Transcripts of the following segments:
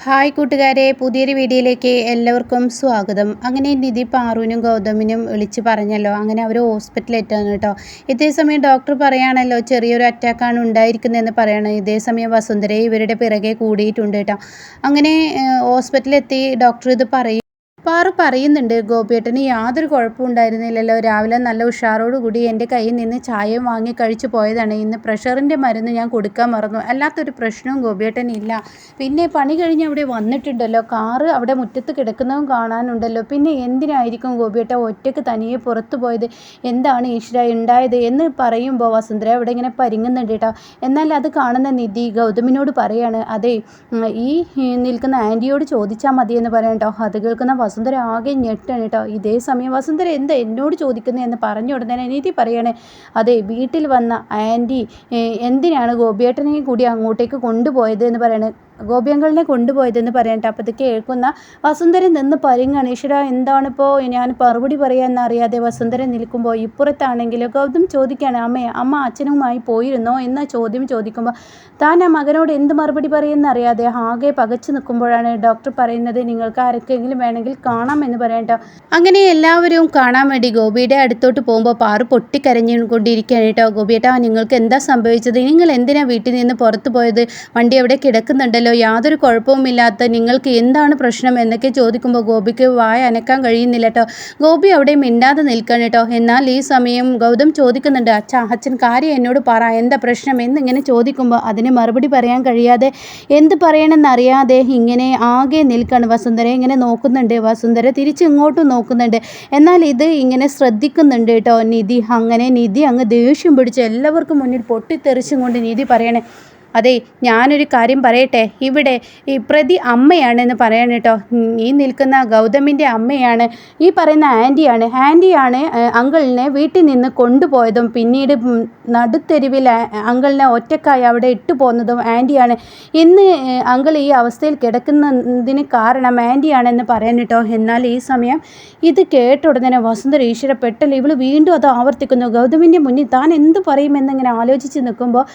Hi കൂട്ടുകാരെ, പുതിയൊരു വീഡിയോയിലേക്ക് എല്ലാവർക്കും സ്വാഗതം. അങ്ങനെ നിധി പാറുവിനും ഗൗതമിനും വിളിച്ച് പറഞ്ഞല്ലോ, അങ്ങനെ അവർ ഹോസ്പിറ്റലിൽ എത്തുകയാണ് കേട്ടോ. ഇതേസമയം ഡോക്ടർ പറയുകയാണല്ലോ ചെറിയൊരു അറ്റാക്കാണ് ഉണ്ടായിരിക്കുന്നതെന്ന് പറയണം. ഇതേസമയം വസുന്ധരയെ ഇവരുടെ പിറകെ കൂടിയിട്ടുണ്ട് കേട്ടോ. അങ്ങനെ ഹോസ്പിറ്റലിലെത്തി ഡോക്ടർ ഇത് പറയും. പാറു പറയുന്നുണ്ട്, ഗോപിയേട്ടന് യാതൊരു കുഴപ്പവും ഉണ്ടായിരുന്നില്ലല്ലോ, രാവിലെ നല്ല ഉഷാറോടുകൂടി എൻ്റെ കയ്യിൽ നിന്ന് ചായയും വാങ്ങി കഴിച്ചു പോയതാണ്. ഇന്ന് പ്രഷറിൻ്റെ മരുന്ന് ഞാൻ കൊടുക്കാൻ മറന്നു, അല്ലാത്തൊരു പ്രശ്നവും ഗോപിയേട്ടനില്ല. പിന്നെ പണി കഴിഞ്ഞ് അവിടെ വന്നിട്ടുണ്ടല്ലോ, കാറ് അവിടെ മുറ്റത്ത് കിടക്കുന്നതും കാണാനുണ്ടല്ലോ. പിന്നെ എന്തിനായിരിക്കും ഗോപിയേട്ട ഒറ്റയ്ക്ക് തനിയെ പുറത്തു പോയത്? എന്താണ് ഈശ്വര ഉണ്ടായത് എന്ന് പറയുമ്പോൾ വസുന്ധര അവിടെ ഇങ്ങനെ പരിങ്ങുന്നുണ്ട് കേട്ടോ. എന്നാൽ അത് കാണുന്ന നിധി ഗൗതമിനോട് പറയാണ്, അതെ ഈ നിൽക്കുന്ന ആൻറ്റിയോട് ചോദിച്ചാൽ മതിയെന്ന് പറയാം കേട്ടോ. അത് കേൾക്കുന്ന വസുന്ധര ആകെ ഞെട്ടാണ് കേട്ടോ. ഇതേ സമയം വസുന്ധര എന്താ എന്നോട് ചോദിക്കുന്നത് എന്ന് പറഞ്ഞ ഉടനെ നിധി പറയണേ, അതെ വീട്ടിൽ വന്ന ആൻറ്റി എന്തിനാണ് ഗോപിയേട്ടനെയും കൂടി അങ്ങോട്ടേക്ക് കൊണ്ടുപോയത് എന്ന് പറയണേ, ഗോപിയങ്കളിനെ കൊണ്ടുപോയതെന്ന് പറയട്ടെ. അപ്പോൾ ഇത് കേൾക്കുന്ന വസുന്ധരൻ നിന്ന് പരിങ്ങാണ്. ഈശ്വര എന്താണിപ്പോൾ ഞാൻ മറുപടി പറയാമെന്നറിയാതെ വസുന്ധരൻ നിൽക്കുമ്പോൾ ഇപ്പുറത്താണെങ്കിലും ഗൗതം ചോദിക്കുകയാണ്, അമ്മ അച്ഛനുമായി പോയിരുന്നോ എന്ന ചോദ്യം ചോദിക്കുമ്പോൾ താൻ ആ മകനോട് എന്ത് മറുപടി പറയുമെന്നറിയാതെ ആകെ പകച്ചു നിൽക്കുമ്പോഴാണ് ഡോക്ടർ പറയുന്നത്, നിങ്ങൾക്ക് ആർക്കെങ്കിലും വേണമെങ്കിൽ കാണാമെന്ന് പറയട്ടോ. അങ്ങനെ എല്ലാവരും കാണാൻ വേണ്ടി ഗോപിയുടെ അടുത്തോട്ട് പോകുമ്പോൾ പാറു പൊട്ടിക്കരഞ്ഞുകൊണ്ടിരിക്കുകയാണ് കേട്ടോ. ഗോപിയേട്ടാ, നിങ്ങൾക്ക് എന്താ സംഭവിച്ചത്? നിങ്ങൾ എന്തിനാ വീട്ടിൽ നിന്ന് പുറത്തു പോയത്? വണ്ടി അവിടെ കിടക്കുന്നുണ്ടല്ലോ, യാതൊരു കുഴപ്പവുമില്ലാത്ത നിങ്ങൾക്ക് എന്താണ് പ്രശ്നം എന്നൊക്കെ ചോദിക്കുമ്പോൾ ഗോപിക്ക് വായ അനക്കാൻ കഴിയുന്നില്ല കേട്ടോ. ഗോപി അവിടെ മിണ്ടാതെ നിൽക്കണം കേട്ടോ. എന്നാൽ ഈ സമയം ഗൗതം ചോദിക്കുന്നുണ്ട്, അച്ഛൻ കാര്യം എന്നോട് പറ, എന്താ പ്രശ്നം എന്നിങ്ങനെ ചോദിക്കുമ്പോൾ അതിന് മറുപടി പറയാൻ കഴിയാതെ എന്ത് പറയണമെന്നറിയാതെ ഇങ്ങനെ ആകെ നിൽക്കാണ്. വസുന്ധര ഇങ്ങനെ നോക്കുന്നുണ്ട്, വസുന്ധര തിരിച്ചിങ്ങോട്ടും നോക്കുന്നുണ്ട്. എന്നാൽ ഇത് ഇങ്ങനെ ശ്രദ്ധിക്കുന്നുണ്ട് കേട്ടോ നിധി. അങ്ങനെ നിധി അങ്ങ് ദേഷ്യം പിടിച്ച് എല്ലാവർക്കും മുന്നിൽ പൊട്ടിത്തെറിച്ചും കൊണ്ട് നിധി പറയണേ, അതെ ഞാനൊരു കാര്യം പറയട്ടെ, ഇവിടെ ഈ പ്രതി അമ്മയാണെന്ന് പറയണം കേട്ടോ. ഈ നിൽക്കുന്ന ഗൗതമിൻ്റെ അമ്മയാണ്, ഈ പറയുന്ന ആൻറ്റിയാണ് അങ്കിളിനെ വീട്ടിൽ നിന്ന് കൊണ്ടുപോയതും പിന്നീട് നടുത്തെരുവിൽ അങ്കിളിനെ ഒറ്റക്കായി അവിടെ ഇട്ടു പോകുന്നതും ആൻറ്റിയാണ്. ഇന്ന് അങ്കിൾ ഈ അവസ്ഥയിൽ കിടക്കുന്നതിന് കാരണം ആൻറ്റിയാണെന്ന് പറയാൻ കേട്ടോ. എന്നാൽ ഈ സമയം ഇത് കേട്ട ഉടനെ വസുന്ധര ഈശ്വരപ്പെട്ടല്ലോ, ഇവൾ വീണ്ടും അത് ആവർത്തിക്കുന്നു. ഗൗതമിൻ്റെ മുന്നിൽ താൻ എന്ത് പറയുമെന്നിങ്ങനെ ആലോചിച്ച് നിൽക്കുമ്പോൾ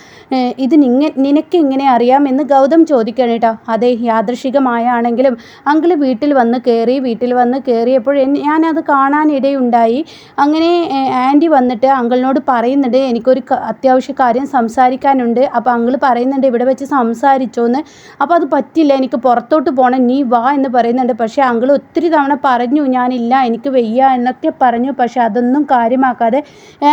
ഇത് നിനക്ക് ഇങ്ങനെ അറിയാമെന്ന് ഗൗതം ചോദിക്കണം കേട്ടോ. അതെ യാദൃശികമായാണെങ്കിലും അങ്കിള് വീട്ടിൽ വന്ന് കയറിയപ്പോൾ ഞാനത് കാണാനിടയുണ്ടായി. അങ്ങനെ ആൻറ്റി വന്നിട്ട് അങ്കിളിനോട് പറയുന്നുണ്ട്, എനിക്കൊരു അത്യാവശ്യ കാര്യം സംസാരിക്കാനുണ്ട്. അപ്പോൾ അങ്കിള് പറയുന്നുണ്ട് ഇവിടെ വെച്ച് സംസാരിച്ചോന്ന്. അപ്പോൾ അത് പറ്റില്ല, എനിക്ക് പുറത്തോട്ട് പോകണം, നീ വാ എന്ന് പറയുന്നുണ്ട്. പക്ഷേ അങ്കിൾ ഒത്തിരി തവണ പറഞ്ഞു ഞാനില്ല, എനിക്ക് വയ്യ എന്നൊക്കെ പറഞ്ഞു. പക്ഷെ അതൊന്നും കാര്യമാക്കാതെ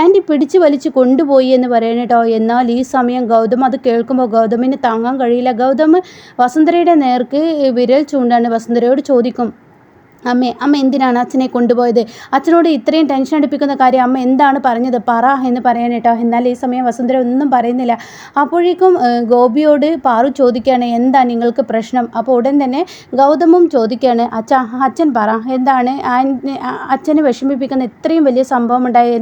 ആൻറ്റി പിടിച്ചു വലിച്ച് കൊണ്ടുപോയി എന്ന് പറയണം കേട്ടോ. എന്നാൽ ഈ സമയം ഗൗതം അത് കേൾക്കുമ്പോൾ ഗൗതമിന് താങ്ങാൻ കഴിയില്ല. ഗൗതം വസുന്ധരയുടെ നേർക്ക് വിരൽ ചൂണ്ടാണ്. വസുന്ധരയോട് ചോദിക്കും, അമ്മ എന്തിനാണ് അച്ഛനെ കൊണ്ടുപോയത്? അച്ഛനോട് ഇത്രയും ടെൻഷൻ അടുപ്പിക്കുന്ന കാര്യം അമ്മ എന്താണ് പറഞ്ഞത്? പറ എന്ന് പറയാൻ കേട്ടോ. എന്നാൽ ഈ സമയം വസുന്ധര ഒന്നും പറയുന്നില്ല. അപ്പോഴേക്കും ഗോപിയോട് പാറു ചോദിക്കുകയാണ്, എന്താ നിങ്ങൾക്ക് പ്രശ്നം? അപ്പോൾ ഉടൻ തന്നെ ഗൗതമും ചോദിക്കുകയാണ്, അച്ഛൻ പറ, എന്താണ് അച്ഛനെ വിഷമിപ്പിക്കുന്ന ഇത്രയും വലിയ സംഭവം ഉണ്ടായി,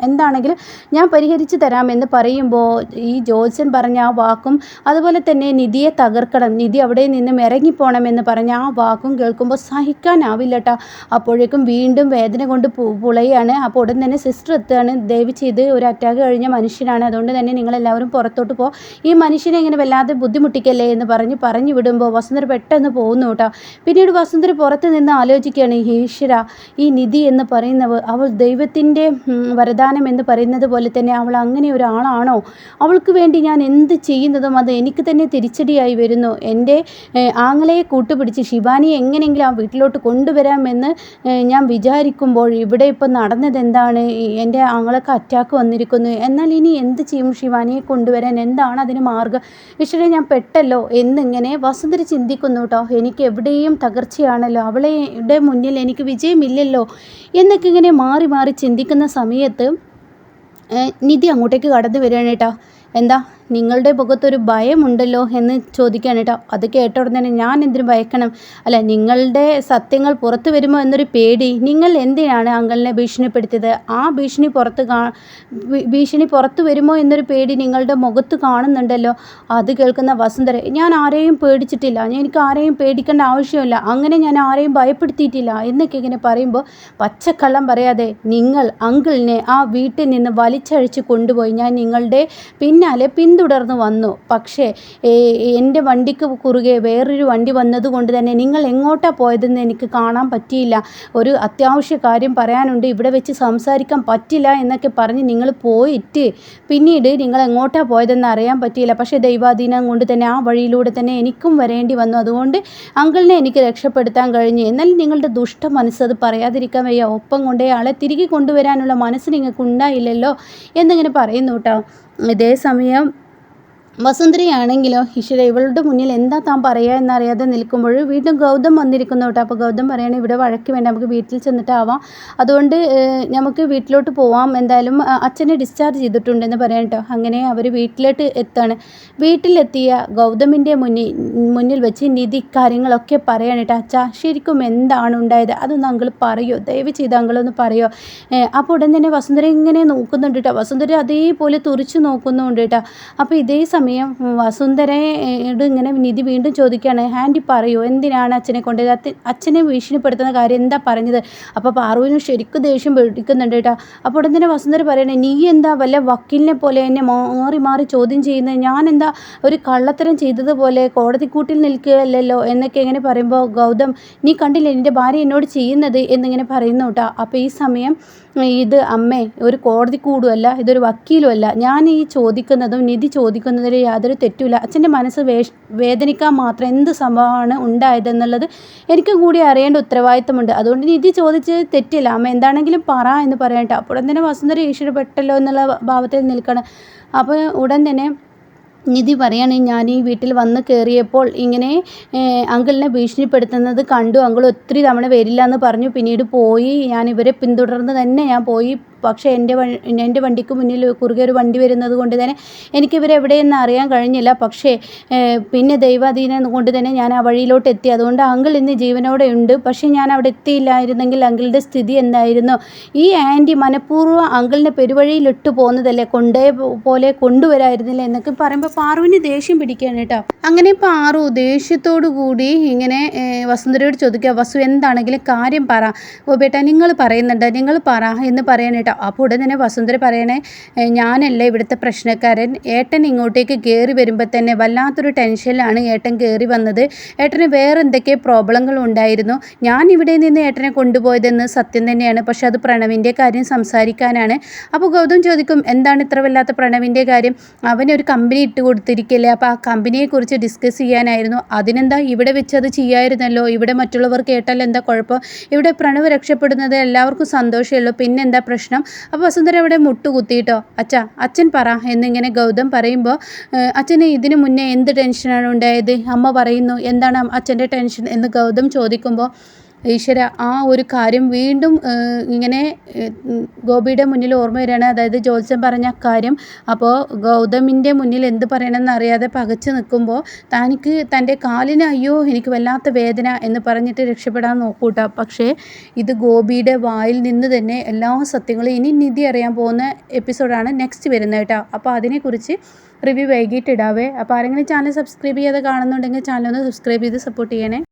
എന്താണെങ്കിലും ഞാൻ പരിഹരിച്ചു തരാമെന്ന് പറയുമ്പോൾ ഈ ജോത്സ്യൻ പറഞ്ഞ ആ വാക്കും അതുപോലെ തന്നെ നിധിയെ തകർക്കണം, നിധി അവിടെ നിന്നും ഇറങ്ങിപ്പോണമെന്ന് പറഞ്ഞ ആ വാക്കും കേൾക്കുമ്പോൾ സഹിക്കാനാവില്ല കേട്ടോ. അപ്പോഴേക്കും വീണ്ടും വേദന കൊണ്ട് പുളയാണ്. അപ്പോൾ ഉടൻ തന്നെ സിസ്റ്റർ എത്തുകയാണ്, ദയവ് ചെയ്ത് ഒരു അറ്റാക്ക് കഴിഞ്ഞ മനുഷ്യനാണ്, അതുകൊണ്ട് തന്നെ നിങ്ങളെല്ലാവരും പുറത്തോട്ട് പോ, ഈ മനുഷ്യനെ ഇങ്ങനെ വല്ലാതെ ബുദ്ധിമുട്ടിക്കല്ലേ എന്ന് പറഞ്ഞു വിടുമ്പോൾ വസുന്ധര പെട്ടെന്ന് പോകുന്നു കേട്ടോ. പിന്നീട് വസുന്ധര പുറത്ത് നിന്ന് ആലോചിക്കുകയാണ്, ഈശ്വര ഈ നിധി എന്ന് പറയുന്നവർ അവൾ ദൈവത്തിൻ്റെ വരദാനം എന്ന് പറയുന്നത് പോലെ തന്നെ അവൾ അങ്ങനെ ഒരാളാണോ? അവൾക്ക് വേണ്ടി ഞാൻ എന്ത് ചെയ്യുന്നതും അത് എനിക്ക് തന്നെ തിരിച്ചടിയായി വരുന്നു. എൻ്റെ ആങ്ങളയെ കൂട്ടുപിടിച്ച് ശിവാനിയെ എങ്ങനെയെങ്കിലും ആ വീട്ടിലോട്ട് കൊണ്ടുവരാമെന്ന് ഞാൻ വിചാരിക്കുമ്പോൾ ഇവിടെ ഇപ്പോൾ നടന്നത് എന്താണ്? എൻ്റെ ആങ്ങളൊക്കെ അറ്റാക്ക് വന്നിരിക്കുന്നു. എന്നാൽ ഇനി എന്ത് ചെയ്യും? ശിവാനിയെ കൊണ്ടുവരാൻ എന്താണ് അതിന് മാർഗം? ഈശ്വരൻ ഞാൻ പെട്ടല്ലോ എന്നിങ്ങനെ വസുന്ധര ചിന്തിക്കുന്നു കേട്ടോ. എനിക്ക് എവിടെയും തകർച്ചയാണല്ലോ, അവളുടെ മുന്നിൽ എനിക്ക് വിജയമില്ലല്ലോ എന്നൊക്കെ ഇങ്ങനെ മാറി മാറി ചിന്തിക്കുന്ന സമയത്ത് നിധി അങ്ങോട്ടേക്ക് കടന്നു വരികയാണ് കേട്ടോ. എന്താ നിങ്ങളുടെ മുഖത്തൊരു ഭയമുണ്ടല്ലോ എന്ന് ചോദിക്കുകയാണ് കേട്ടോ. അത് കേട്ട ഉടനെ ഞാൻ എന്തിനു ഭയക്കണം? അല്ല, നിങ്ങളുടെ സത്യങ്ങൾ പുറത്തു വരുമോ എന്നൊരു പേടി. നിങ്ങൾ എന്തിനാണ് അങ്കിളിനെ ഭീഷണിപ്പെടുത്തിയത്? ആ ഭീഷണി പുറത്തു വരുമോ എന്നൊരു പേടി നിങ്ങളുടെ മുഖത്ത് കാണുന്നുണ്ടല്ലോ. അത് കേൾക്കുന്ന വസുന്ധര, ഞാൻ ആരെയും പേടിച്ചിട്ടില്ല, എനിക്ക് ആരെയും പേടിക്കേണ്ട ആവശ്യമില്ല, അങ്ങനെ ഞാൻ ആരെയും ഭയപ്പെടുത്തിയിട്ടില്ല എന്നൊക്കെ ഇങ്ങനെ പറയുമ്പോൾ പച്ചക്കള്ളം പറയാതെ നിങ്ങൾ അങ്കിളിനെ ആ വീട്ടിൽ നിന്ന് വലിച്ചഴിച്ച് കൊണ്ടുപോയി. ഞാൻ നിങ്ങളുടെ പിന്നാലെ പിന്തുടർന്ന് വന്നു. പക്ഷേ എൻ്റെ വണ്ടിക്ക് കുറുകെ വേറൊരു വണ്ടി വന്നതുകൊണ്ട് തന്നെ നിങ്ങൾ എങ്ങോട്ടാണ് പോയതെന്ന് എനിക്ക് കാണാൻ പറ്റിയില്ല. ഒരു അത്യാവശ്യ കാര്യം പറയാനുണ്ട്, ഇവിടെ വെച്ച് സംസാരിക്കാൻ പറ്റില്ല എന്നൊക്കെ പറഞ്ഞ് നിങ്ങൾ പോയിട്ട് പിന്നീട് നിങ്ങൾ എങ്ങോട്ടാണ് പോയതെന്ന് അറിയാൻ പറ്റിയില്ല. പക്ഷേ ദൈവാധീനം കൊണ്ട് തന്നെ ആ വഴിയിലൂടെ തന്നെ എനിക്കും വരേണ്ടി വന്നു. അതുകൊണ്ട് അങ്കിളിനെ എനിക്ക് രക്ഷപ്പെടുത്താൻ കഴിഞ്ഞു. എന്നാൽ നിങ്ങളുടെ ദുഷ്ട മനസ്സ് അത് പറയാതിരിക്കാൻ വയ്യ. ഒപ്പം കൊണ്ടേ ആളെ തിരികെ കൊണ്ടുവരാനുള്ള മനസ്സ് നിങ്ങൾക്ക് ഉണ്ടായില്ലല്ലോ എന്നിങ്ങനെ പറയുന്നു കേട്ടോ. ഇതേ സമയം വസുന്ധരയാണെങ്കിലോ ഈശ്വര ഇവളുടെ മുന്നിൽ എന്താ താൻ പറയുക എന്നറിയാതെ നിൽക്കുമ്പോൾ വീണ്ടും ഗൗതം വന്നിരിക്കുന്നു കേട്ടോ. അപ്പോൾ ഗൗതം പറയുകയാണ് ഇവിടെ വഴക്ക് വേണ്ട, നമുക്ക് വീട്ടിൽ ചെന്നിട്ടാവാം, അതുകൊണ്ട് നമുക്ക് വീട്ടിലോട്ട് പോവാം, എന്തായാലും അച്ഛനെ ഡിസ്ചാർജ് ചെയ്തിട്ടുണ്ടെന്ന് പറയാം കേട്ടോ. അങ്ങനെ അവർ വീട്ടിലോട്ട് എത്താണ്. വീട്ടിലെത്തിയ ഗൗതമിൻ്റെ മുന്നിൽ വെച്ച് നിധി കാര്യങ്ങളൊക്കെ പറയാണ് കേട്ടോ. അച്ഛാ ശരിക്കും എന്താണ് ഉണ്ടായത്, അതൊന്ന് അങ്കിൾ പറയോ, ദയവ് ചെയ്ത് അങ്കിളൊന്ന് പറയോ. അപ്പോൾ ഉടൻ തന്നെ വസുന്ധര ഇങ്ങനെ നോക്കുന്നുണ്ട് കേട്ടോ. വസുന്ധര അതേപോലെ തുറിച്ച് നോക്കുന്നുണ്ട് കേട്ടോ. അപ്പോൾ ഇതേ സമയം വസുന്ധരയോട് ഇങ്ങനെ നിധി വീണ്ടും ചോദിക്കുകയാണ്, ആൻറ്റി പറയൂ എന്തിനാണ് അച്ഛനെ കൊണ്ട് അച്ഛനെ ഭീഷണിപ്പെടുത്തുന്ന കാര്യം എന്താ പറഞ്ഞത്. അപ്പോൾ പാറുവിന് ശരിക്കും ദേഷ്യം പിടിക്കുന്നുണ്ട് കേട്ടോ. അപ്പോൾ ഉടൻ തന്നെ വസുന്ധര പറയണേ, നീ എന്താ വല്ല വക്കീലിനെ പോലെ എന്നെ മാറി മാറി ചോദ്യം ചെയ്യുന്നത്, ഞാൻ എന്താ ഒരു കള്ളത്തരം ചെയ്തതുപോലെ കോടതിക്കൂട്ടിൽ നിൽക്കുകയല്ലോ എന്നൊക്കെ ഇങ്ങനെ പറയുമ്പോൾ ഗൗതം നീ കണ്ടില്ലേ എൻ്റെ ഭാര്യ എന്നോട് ചെയ്യുന്നത് എന്നിങ്ങനെ പറയുന്നു കേട്ടോ. അപ്പോൾ ഈ സമയം ഇത് അമ്മേ ഒരു കോടതിക്കൂടുമല്ല, ഇതൊരു വക്കീലുമല്ല, ഞാൻ ഈ ചോദിക്കുന്നതും നിധി ചോദിക്കുന്നതിൽ യാതൊരു തെറ്റുമില്ല. അച്ഛൻ്റെ മനസ്സ് വേദനിക്കാൻ മാത്രം എന്ത് സംഭവമാണ് ഉണ്ടായതെന്നുള്ളത് എനിക്കും കൂടി അറിയേണ്ട ഉത്തരവാദിത്തമുണ്ട്. അതുകൊണ്ട് നിധി ചോദിച്ച് തെറ്റില്ല, അമ്മ എന്താണെങ്കിലും പറ എന്ന് പറയട്ടെ. അപ്പോൾ ഉടൻ തന്നെ വസുന്ധര ഈശ്വരപ്പെട്ടല്ലോ എന്നുള്ള ഭാവത്തിൽ നിൽക്കണം. അപ്പോൾ ഉടൻ തന്നെ നിധി പറയാണ്, ഞാൻ ഈ വീട്ടിൽ വന്ന് കയറിയപ്പോൾ ഇങ്ങനെ അങ്കിളിനെ ഭീഷണിപ്പെടുത്തുന്നത് കണ്ടു, അങ്കിൾ ഒത്തിരി തവണ വരില്ല എന്ന് പറഞ്ഞു, പിന്നീട് പോയി, ഞാൻ ഇവരെ പിന്തുടർന്ന് തന്നെ ഞാൻ പോയി. പക്ഷേ എൻ്റെ വണ്ടിക്ക് മുന്നിൽ കുറുകെ ഒരു വണ്ടി വരുന്നത് കൊണ്ട് തന്നെ എനിക്കിവരെവിടെയെന്ന് അറിയാൻ കഴിഞ്ഞില്ല. പക്ഷേ പിന്നെ ദൈവാധീനം കൊണ്ട് തന്നെ ഞാൻ ആ വഴിയിലോട്ട് എത്തി. അതുകൊണ്ട് അങ്കിൾ ഇന്ന് ജീവനോടെ ഉണ്ട്. പക്ഷേ ഞാൻ അവിടെ എത്തിയില്ലായിരുന്നെങ്കിൽ അങ്കിളുടെ സ്ഥിതി എന്തായിരുന്നു. ഈ ആൻറ്റി മനഃപൂർവ്വം അങ്കിളിനെ പെരുവഴിയിലിട്ട് പോകുന്നതല്ലേ, പോലെ കൊണ്ടുവരായിരുന്നില്ല എന്നൊക്കെ പറയുമ്പോൾ പാറുവിന് ദേഷ്യം പിടിക്കുകയാണ് കേട്ടോ. അങ്ങനെ പാറു ദേഷ്യത്തോടു കൂടി ഇങ്ങനെ വസുന്ധരയോട് ചോദിക്കുക, വസു എന്താണെങ്കിലും കാര്യം പറ, ഓ ബേട്ടാ നിങ്ങൾ പറയുന്നുണ്ട്, നിങ്ങൾ പറ എന്ന് പറയാൻ കേട്ടോ. അപ്പോൾ ഉടൻ തന്നെ വസുന്ധര പറയണേ, ഞാനല്ല ഇവിടുത്തെ പ്രശ്നക്കാരൻ, ഏട്ടൻ ഇങ്ങോട്ടേക്ക് കയറി വരുമ്പോൾ തന്നെ വല്ലാത്തൊരു ടെൻഷനിലാണ് ഏട്ടൻ കയറി വന്നത്. ഏട്ടന് വേറെ എന്തൊക്കെ പ്രോബ്ലങ്ങൾ ഉണ്ടായിരുന്നു. ഞാൻ ഇവിടെ നിന്ന് ഏട്ടനെ കൊണ്ടുപോയതെന്ന് സത്യം തന്നെയാണ്, പക്ഷെ അത് പ്രണവിൻ്റെ കാര്യം സംസാരിക്കാനാണ്. അപ്പോൾ ഗൗതം ചോദിക്കും, എന്താണ് ഇത്ര വല്ലാത്ത പ്രണവിൻ്റെ കാര്യം, അവനൊരു കമ്പനി ഇട്ട് കൊടുത്തിരിക്കില്ലേ, അപ്പോൾ ആ കമ്പനിയെക്കുറിച്ച് ഡിസ്കസ് ചെയ്യാനായിരുന്നു. അതിനെന്താ ഇവിടെ വെച്ച് അത് ചെയ്യാമായിരുന്നല്ലോ, ഇവിടെ മറ്റുള്ളവർ കേട്ടാൽ എന്താ കുഴപ്പം, ഇവിടെ പ്രണവ് രക്ഷപ്പെടുന്നത് എല്ലാവർക്കും സന്തോഷമുള്ളൂ, പിന്നെന്താ പ്രശ്നം. അപ്പോൾ വസുന്ധര അവിടെ മുട്ടുകുത്തിയിട്ടോ, അച്ഛൻ പറ എന്നിങ്ങനെ ഗൗതം പറയുമ്പോൾ അച്ഛന് ഇതിനു മുന്നേ എന്ത് ടെൻഷനാണ് ഉണ്ടായത്, അമ്മ പറയുന്നു, എന്താണ് അച്ഛൻ്റെ ടെൻഷൻ എന്ന് ഗൗതം ചോദിക്കുമ്പോൾ ഈശ്വര ആ ഒരു കാര്യം വീണ്ടും ഇങ്ങനെ ഗോപിയുടെ മുന്നിൽ ഓർമ്മ വരികയാണ്. അതായത് ജോത്സ്യൻ പറഞ്ഞ കാര്യം. അപ്പോൾ ഗൗതമിൻ്റെ മുന്നിൽ എന്ത് പറയണമെന്ന് അറിയാതെ പകച്ചു നിൽക്കുമ്പോൾ തനിക്ക് തൻ്റെ കാലിന് അയ്യോ എനിക്ക് വല്ലാത്ത വേദന എന്ന് പറഞ്ഞിട്ട് രക്ഷപ്പെടാൻ നോക്കൂട്ടോ. പക്ഷേ ഇത് ഗോപിയുടെ വായിൽ നിന്ന് തന്നെ എല്ലാ സത്യങ്ങളും ഇനി നിധി അറിയാൻ പോകുന്ന എപ്പിസോഡാണ് നെക്സ്റ്റ് വരുന്നത് കേട്ടോ. അപ്പോൾ അതിനെക്കുറിച്ച് റിവ്യൂ വൈകിട്ട് ഇടാവേ. അപ്പോൾ ആരെങ്കിലും ചാനൽ സബ്സ്ക്രൈബ് ചെയ്യാതെ കാണുന്നുണ്ടെങ്കിൽ ചാനൽ ഒന്ന് സബ്സ്ക്രൈബ് ചെയ്ത് സപ്പോർട്ട് ചെയ്യണേ.